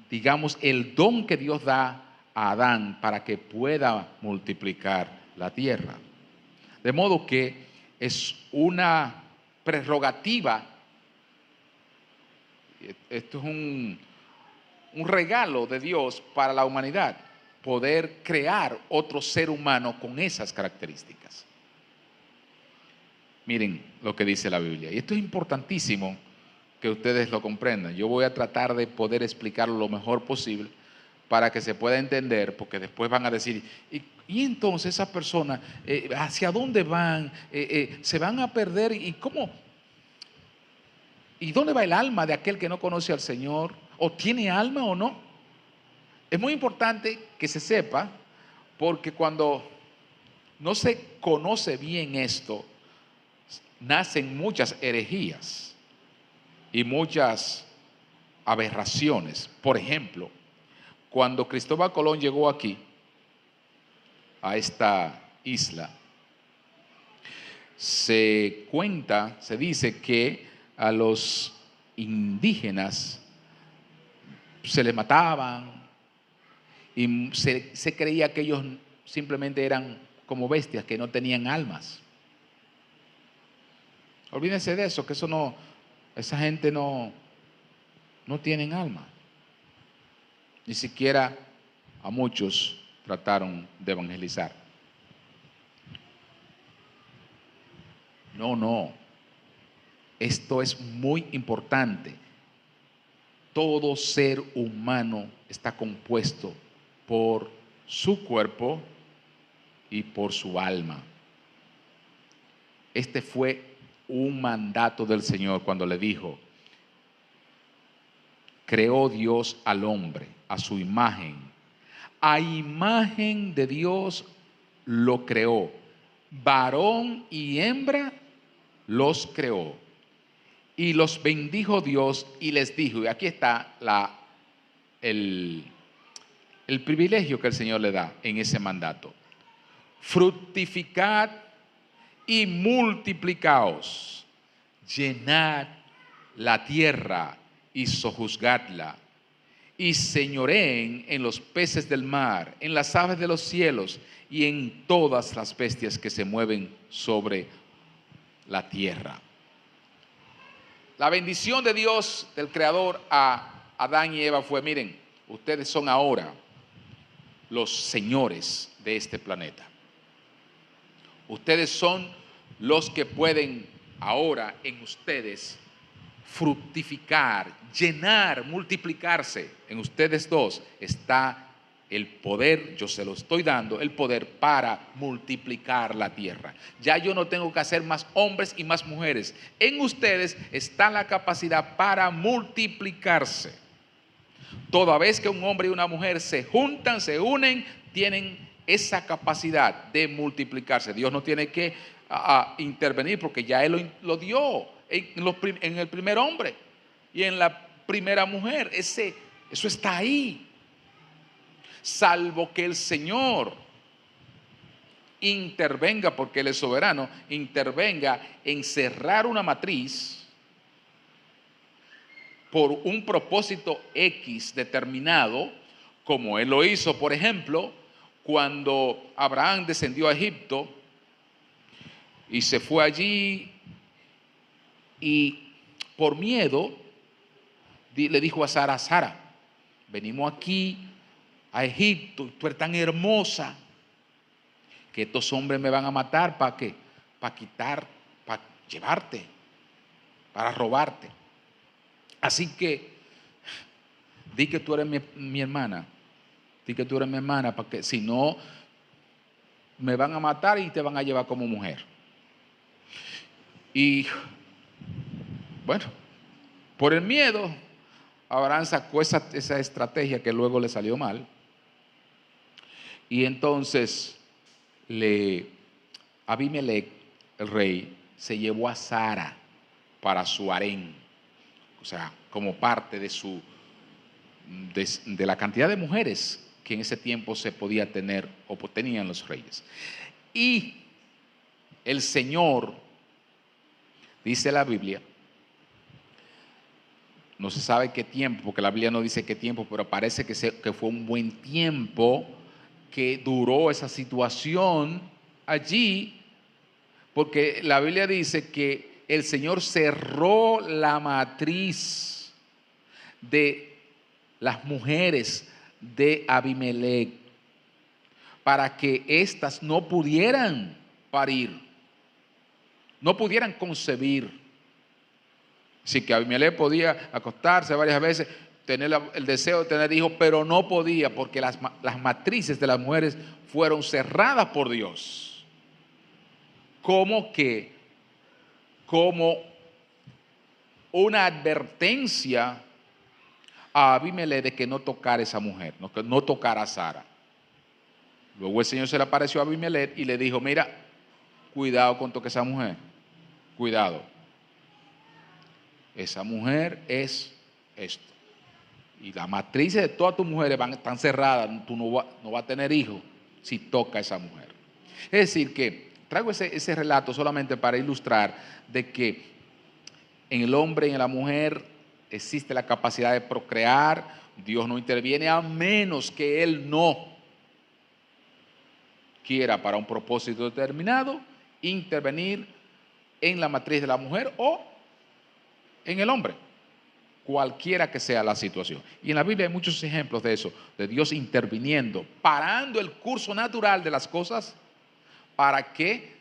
digamos, el don que Dios da a Adán para que pueda multiplicar la tierra. De modo que es una prerrogativa, esto es un regalo de Dios para la humanidad, poder crear otro ser humano con esas características. Miren lo que dice la Biblia, y esto es importantísimo que ustedes lo comprendan. Yo voy a tratar de poder explicarlo lo mejor posible para que se pueda entender, porque después van a decir, y entonces esas personas, ¿hacia dónde van? ¿Se van a perder? ¿Y cómo? ¿Y dónde va el alma de aquel que no conoce al Señor? ¿O tiene alma o no? Es muy importante que se sepa, porque cuando no se conoce bien esto, nacen muchas herejías y muchas aberraciones. Por ejemplo, cuando Cristóbal Colón llegó aquí, a esta isla, se dice que a los indígenas se les mataban y se creía que ellos simplemente eran como bestias que no tenían almas. Olvídense de eso, que esa gente no tienen alma. Ni siquiera a muchos trataron de evangelizar. No. Esto es muy importante. Todo ser humano está compuesto por su cuerpo y por su alma. Este fue un mandato del Señor cuando le dijo: creó Dios al hombre a su imagen. A imagen de Dios lo creó. Varón y hembra los creó. Y los bendijo Dios y les dijo, y aquí está el privilegio que el Señor le da en ese mandato: fructificad y multiplicaos, llenad la tierra y sojuzgadla, y señoreen en los peces del mar, en las aves de los cielos y en todas las bestias que se mueven sobre la tierra. La bendición de Dios, del Creador, a Adán y Eva fue: miren, ustedes son ahora los señores de este planeta. Ustedes son los que pueden ahora en ustedes fructificar, llenar, multiplicarse. En ustedes dos está el poder, yo se lo estoy dando, el poder para multiplicar la tierra. Ya yo no tengo que hacer más hombres y más mujeres. En ustedes está la capacidad para multiplicarse. Toda vez que un hombre y una mujer se juntan, se unen, tienen esa capacidad de multiplicarse. Dios no tiene que intervenir porque ya Él lo dio en el primer hombre y en la primera mujer. Eso está ahí. Salvo que el Señor intervenga, porque Él es soberano, intervenga en cerrar una matriz por un propósito X determinado, como Él lo hizo, por ejemplo, cuando Abraham descendió a Egipto y se fue allí y por miedo le dijo a Sara, venimos aquí a Egipto y tú eres tan hermosa que estos hombres me van a matar. ¿Para qué? Para quitar, para llevarte, para robarte. Así que di que tú eres mi hermana. Di que tú eres mi hermana, porque si no me van a matar y te van a llevar como mujer. Y bueno, por el miedo, Abraham sacó esa estrategia que luego le salió mal. Y entonces Abimelech, el rey, se llevó a Sara para su harén. O sea, como parte de la cantidad de mujeres que en ese tiempo se podía tener o tenían los reyes. Y el Señor, dice la Biblia, no se sabe qué tiempo, porque la Biblia no dice qué tiempo, pero parece que fue un buen tiempo que duró esa situación allí, porque la Biblia dice que el Señor cerró la matriz de las mujeres de Abimelech para que éstas no pudieran parir, no pudieran concebir. Así que Abimelech podía acostarse varias veces, tener el deseo de tener hijos, pero no podía porque las matrices de las mujeres fueron cerradas por Dios. Como una advertencia a Abimelech de que no tocara esa mujer, no tocara a Sara. Luego el Señor se le apareció a Abimelech y le dijo, mira, cuidado con tocar esa mujer, cuidado. Esa mujer es esto. Y las matrices de todas tus mujeres están cerradas, tú no vas a tener hijos si toca a esa mujer. Es decir, que traigo ese relato solamente para ilustrar de que en el hombre y en la mujer existe la capacidad de procrear. Dios no interviene a menos que Él no quiera para un propósito determinado intervenir en la matriz de la mujer o en el hombre, cualquiera que sea la situación. Y en la Biblia hay muchos ejemplos de eso, de Dios interviniendo, parando el curso natural de las cosas. ¿Para qué?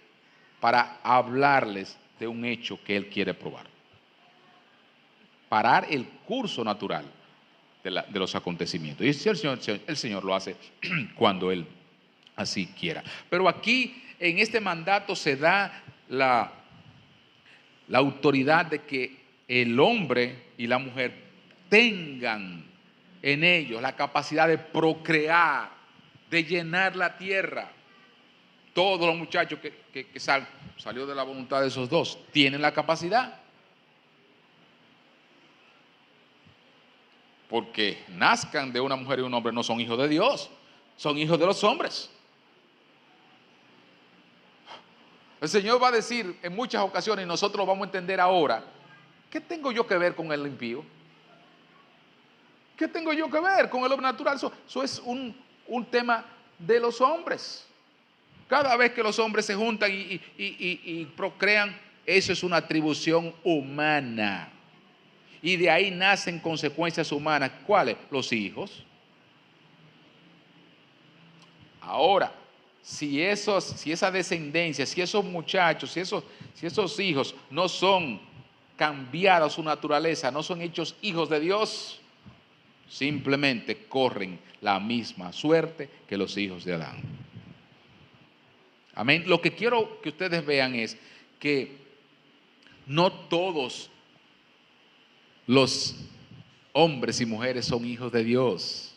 Para hablarles de un hecho que Él quiere probar. Parar el curso natural de los acontecimientos. Y el Señor lo hace cuando Él así quiera. Pero aquí en este mandato se da la autoridad de que el hombre y la mujer tengan en ellos la capacidad de procrear, de llenar la tierra. Todos los muchachos que salió de la voluntad de esos dos tienen la capacidad. Porque nazcan de una mujer y un hombre no son hijos de Dios, son hijos de los hombres. El Señor va a decir en muchas ocasiones, y nosotros lo vamos a entender ahora, ¿qué tengo yo que ver con el impío? ¿Qué tengo yo que ver con el hombre natural? Eso es un tema de los hombres. Cada vez que los hombres se juntan y procrean, eso es una atribución humana. Y de ahí nacen consecuencias humanas. ¿Cuáles? Los hijos. Ahora, si esa descendencia, si esos muchachos, si esos hijos no son cambiados su naturaleza, no son hechos hijos de Dios, simplemente corren la misma suerte que los hijos de Adán. Amén. Lo que quiero que ustedes vean es que no todos los hombres y mujeres son hijos de Dios.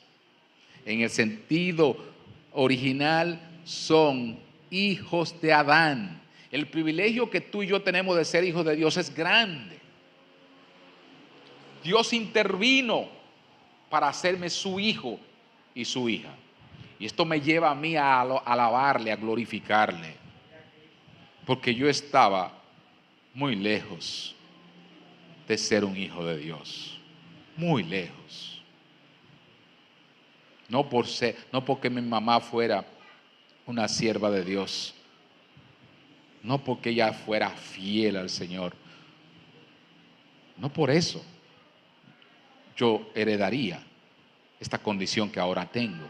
En el sentido original son hijos de Adán. El privilegio que tú y yo tenemos de ser hijos de Dios es grande. Dios intervino para hacerme su hijo y su hija. Y esto me lleva a mí a alabarle, a glorificarle. Porque yo estaba muy lejos de ser un hijo de Dios. Muy lejos. No porque mi mamá fuera una sierva de Dios. No porque ella fuera fiel al Señor. No por eso yo heredaría esta condición que ahora tengo.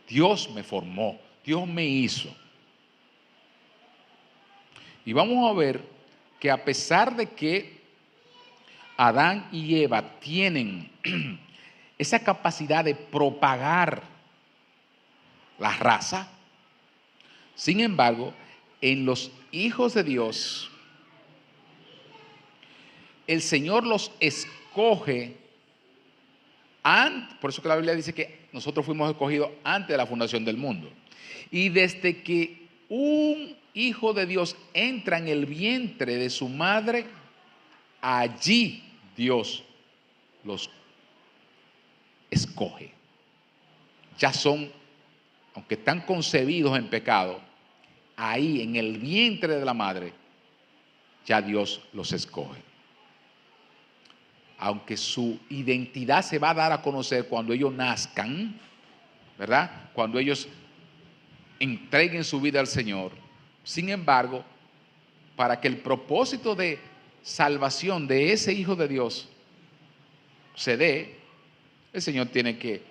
Dios me formó, Dios me hizo. Y vamos a ver que a pesar de que Adán y Eva tienen esa capacidad de propagar la raza, sin embargo, en los hijos de Dios, el Señor los escoge antes. Por eso que la Biblia dice que nosotros fuimos escogidos antes de la fundación del mundo. Y desde que un hijo de Dios entra en el vientre de su madre, allí Dios los escoge. Ya son, aunque están concebidos en pecado, ahí en el vientre de la madre, ya Dios los escoge. Aunque su identidad se va a dar a conocer cuando ellos nazcan, ¿verdad? Cuando ellos entreguen su vida al Señor. Sin embargo, para que el propósito de salvación de ese hijo de Dios se dé, el Señor tiene que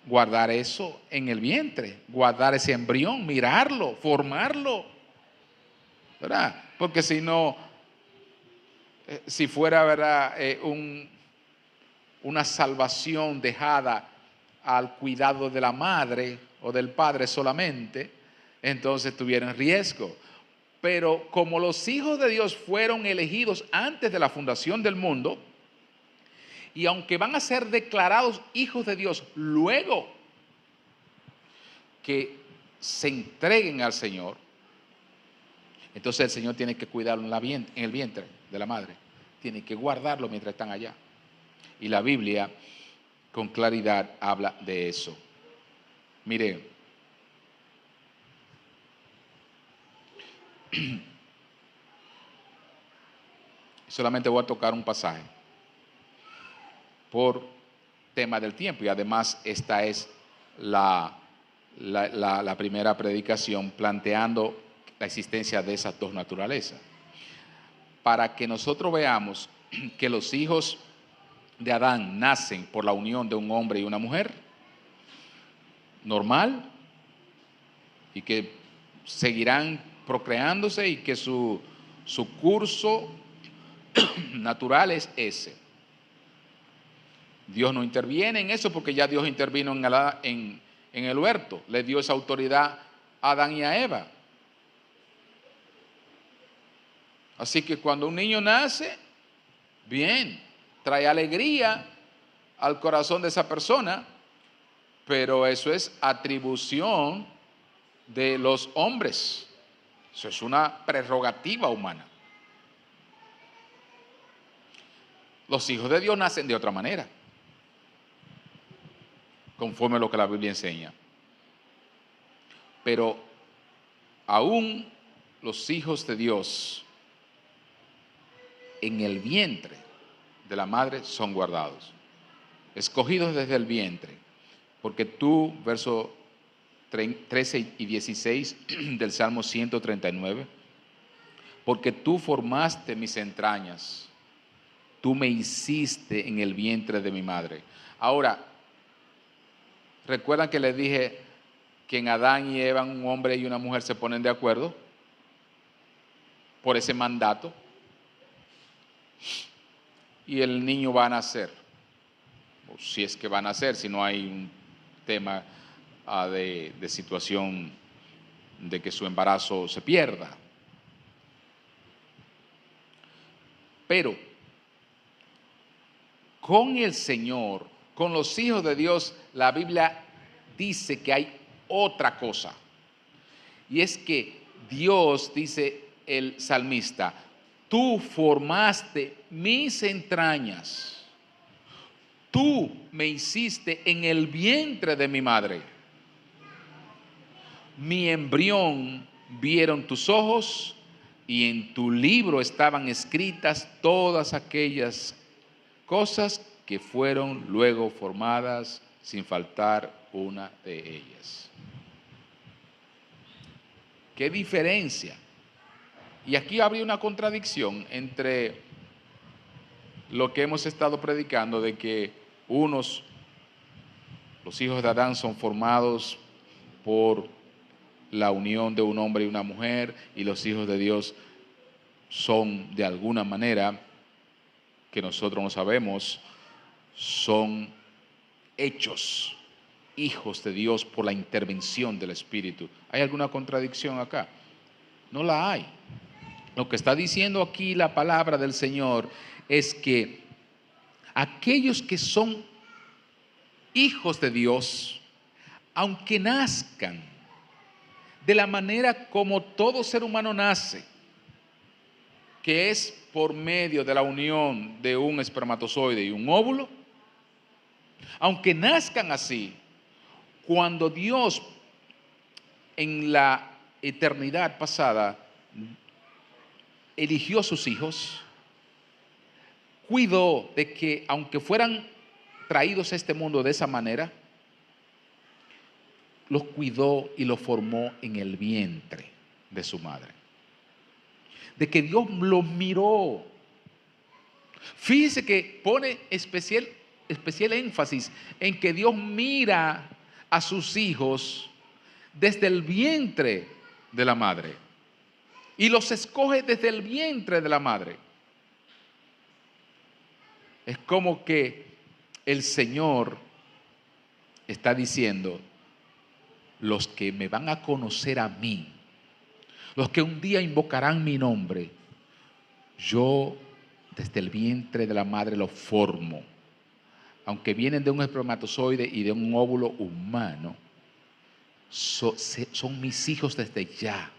guardar eso en el vientre, guardar ese embrión, mirarlo, formarlo, ¿verdad? Porque si no, si fuera, ¿verdad?, una salvación dejada al cuidado de la madre o del padre solamente, entonces estuviera en riesgo. Pero como los hijos de Dios fueron elegidos antes de la fundación del mundo, y aunque van a ser declarados hijos de Dios luego que se entreguen al Señor, entonces el Señor tiene que cuidarlo en el vientre de la madre. Tiene que guardarlo mientras están allá. Y la Biblia con claridad habla de eso. Mire, solamente voy a tocar un pasaje por tema del tiempo, y además esta es la primera predicación planteando la existencia de esas dos naturalezas, para que nosotros veamos que los hijos de Adán nacen por la unión de un hombre y una mujer normal, y que seguirán procreándose, y que su curso natural es ese. Dios no interviene en eso porque ya Dios intervino en el huerto, le dio esa autoridad a Adán y a Eva. Así que cuando un niño nace, bien, trae alegría al corazón de esa persona, pero eso es atribución de los hombres. Eso es una prerrogativa humana. Los hijos de Dios nacen de otra manera, conforme a lo que la Biblia enseña. Pero aún los hijos de Dios en el vientre de la madre son guardados, escogidos desde el vientre, porque tú, versos 13 y 16 del Salmo 139, porque tú formaste mis entrañas, tú me hiciste en el vientre de mi madre. Ahora, ¿Recuerdan que les dije que en Adán y Eva un hombre y una mujer se ponen de acuerdo por ese mandato? Y el niño va a nacer, o si es que va a nacer, si no hay un tema de situación de que su embarazo se pierda. Pero con el Señor, con los hijos de Dios, la Biblia dice que hay otra cosa. Y es que Dios, dice el salmista, tú formaste mis entrañas, tú me hiciste en el vientre de mi madre. Mi embrión vieron tus ojos y en tu libro estaban escritas todas aquellas cosas que fueron luego formadas sin faltar una de ellas. ¿Qué diferencia? Y aquí habría una contradicción entre lo que hemos estado predicando de que los hijos de Adán son formados por la unión de un hombre y una mujer, y los hijos de Dios son de alguna manera, que nosotros no sabemos, son hechos hijos de Dios por la intervención del Espíritu. ¿Hay alguna contradicción acá? No la hay. Lo que está diciendo aquí la palabra del Señor es que aquellos que son hijos de Dios, aunque nazcan de la manera como todo ser humano nace, que es por medio de la unión de un espermatozoide y un óvulo, aunque nazcan así, cuando Dios en la eternidad pasada eligió a sus hijos, cuidó de que aunque fueran traídos a este mundo de esa manera, los cuidó y los formó en el vientre de su madre. De que Dios los miró. Fíjese que pone especial énfasis en que Dios mira a sus hijos desde el vientre de la madre y los escoge desde el vientre de la madre. Es como que el Señor está diciendo: los que me van a conocer a mí, los que un día invocarán mi nombre, yo desde el vientre de la madre los formo. Aunque vienen de un espermatozoide y de un óvulo humano, son mis hijos desde ya.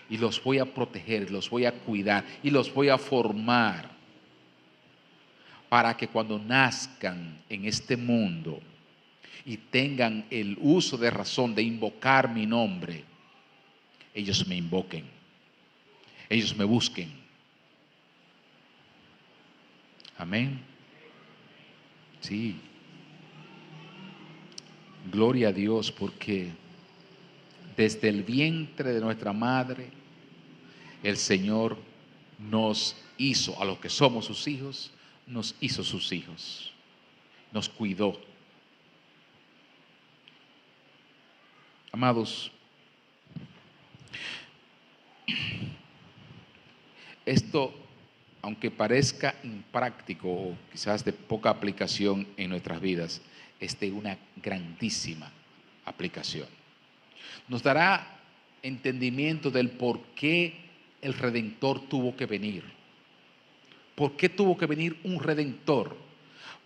Y los voy a proteger, los voy a cuidar y los voy a formar para que cuando nazcan en este mundo y tengan el uso de razón de invocar mi nombre, ellos me invoquen, ellos me busquen. Amén. Sí. Gloria a Dios, porque desde el vientre de nuestra madre, el Señor nos hizo, a los que somos sus hijos, nos hizo sus hijos, nos cuidó. Amados, esto, aunque parezca impráctico o quizás de poca aplicación en nuestras vidas, es de una grandísima aplicación. Nos dará entendimiento del por qué el Redentor tuvo que venir. ¿Por qué tuvo que venir un Redentor?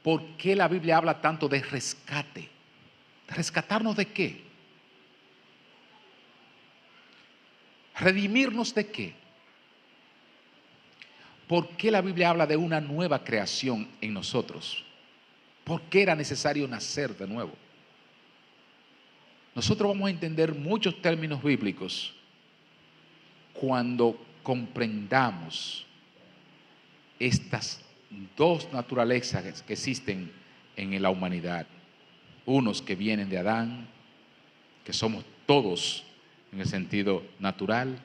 ¿Por qué la Biblia habla tanto de rescate? ¿Rescatarnos de qué? ¿Redimirnos de qué? ¿Por qué la Biblia habla de una nueva creación en nosotros? ¿Por qué era necesario nacer de nuevo? Nosotros vamos a entender muchos términos bíblicos cuando comprendamos estas dos naturalezas que existen en la humanidad. Unos que vienen de Adán, que somos todos en el sentido natural,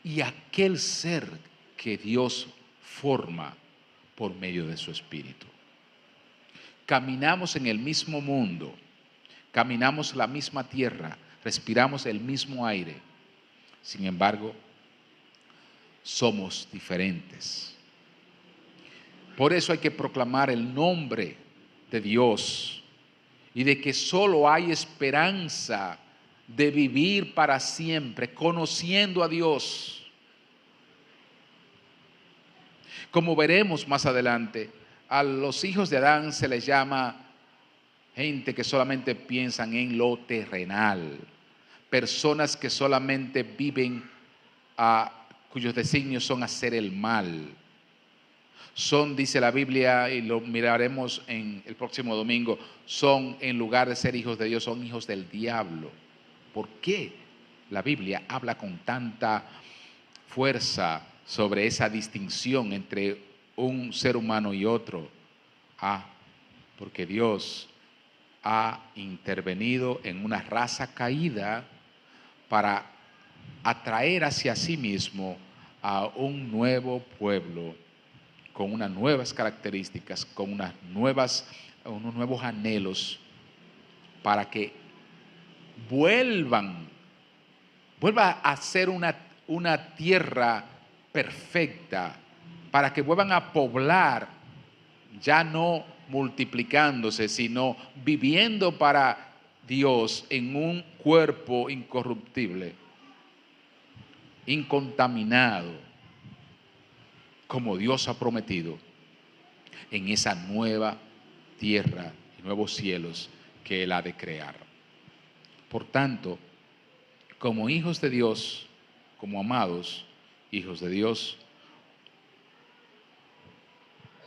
y aquel ser que Dios forma por medio de su Espíritu. Caminamos en el mismo mundo, caminamos la misma tierra, respiramos el mismo aire. Sin embargo, somos diferentes. Por eso hay que proclamar el nombre de Dios y de que solo hay esperanza de vivir para siempre conociendo a Dios. Como veremos más adelante, a los hijos de Adán se les llama gente que solamente piensan en lo terrenal, personas que solamente viven cuyos designios son hacer el mal. Son, dice la Biblia, y lo miraremos en el próximo domingo, son, en lugar de ser hijos de Dios, son hijos del diablo. ¿Por qué la Biblia habla con tanta fuerza sobre esa distinción entre un ser humano y otro? Porque Dios ha intervenido en una raza caída para atraer hacia sí mismo a un nuevo pueblo con unas nuevas características, con unos nuevos anhelos, para que vuelva a ser una tierra perfecta, para que vuelvan a poblar, ya no multiplicándose, sino viviendo para Dios en un cuerpo incorruptible, incontaminado, como Dios ha prometido, en esa nueva tierra y nuevos cielos que Él ha de crear. Por tanto, como hijos de Dios, como amados hijos de Dios,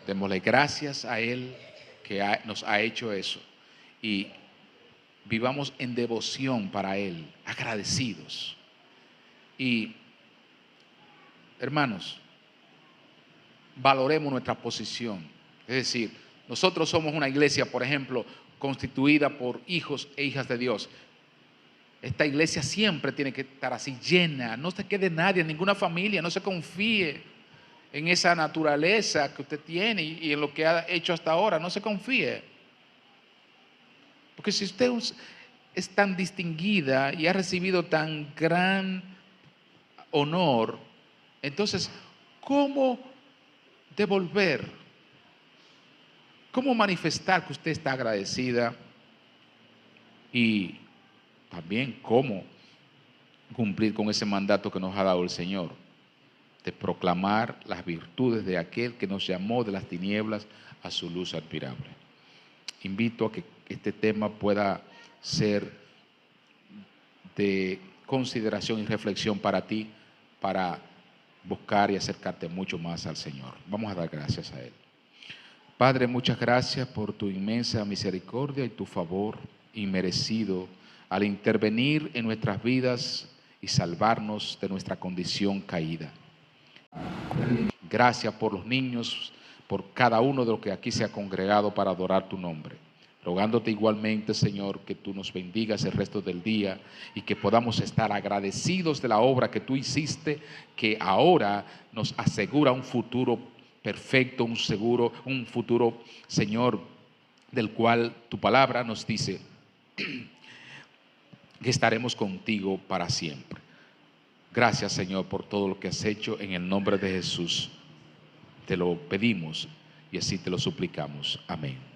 démosle gracias a Él que nos ha hecho eso y vivamos en devoción para Él, agradecidos. Y, hermanos, valoremos nuestra posición. Es decir, nosotros somos una iglesia, por ejemplo, constituida por hijos e hijas de Dios. Esta iglesia siempre tiene que estar así, llena, no se quede nadie, ninguna familia, no se confíe en esa naturaleza que usted tiene y en lo que ha hecho hasta ahora, no se confíe. Porque si usted es tan distinguida y ha recibido tan gran honor, entonces, ¿cómo devolver? ¿Cómo manifestar que usted está agradecida? Y también cómo cumplir con ese mandato que nos ha dado el Señor, de proclamar las virtudes de aquel que nos llamó de las tinieblas a su luz admirable. Invito a que este tema pueda ser de consideración y reflexión para ti, para buscar y acercarte mucho más al Señor. Vamos a dar gracias a Él. Padre, muchas gracias por tu inmensa misericordia y tu favor inmerecido al intervenir en nuestras vidas y salvarnos de nuestra condición caída. Gracias por los niños, por cada uno de los que aquí se ha congregado para adorar tu nombre. Rogándote igualmente, Señor, que tú nos bendigas el resto del día y que podamos estar agradecidos de la obra que tú hiciste, que ahora nos asegura un futuro perfecto, un futuro, Señor, del cual tu palabra nos dice que estaremos contigo para siempre. Gracias, Señor, por todo lo que has hecho. En el nombre de Jesús te lo pedimos y así te lo suplicamos. Amén.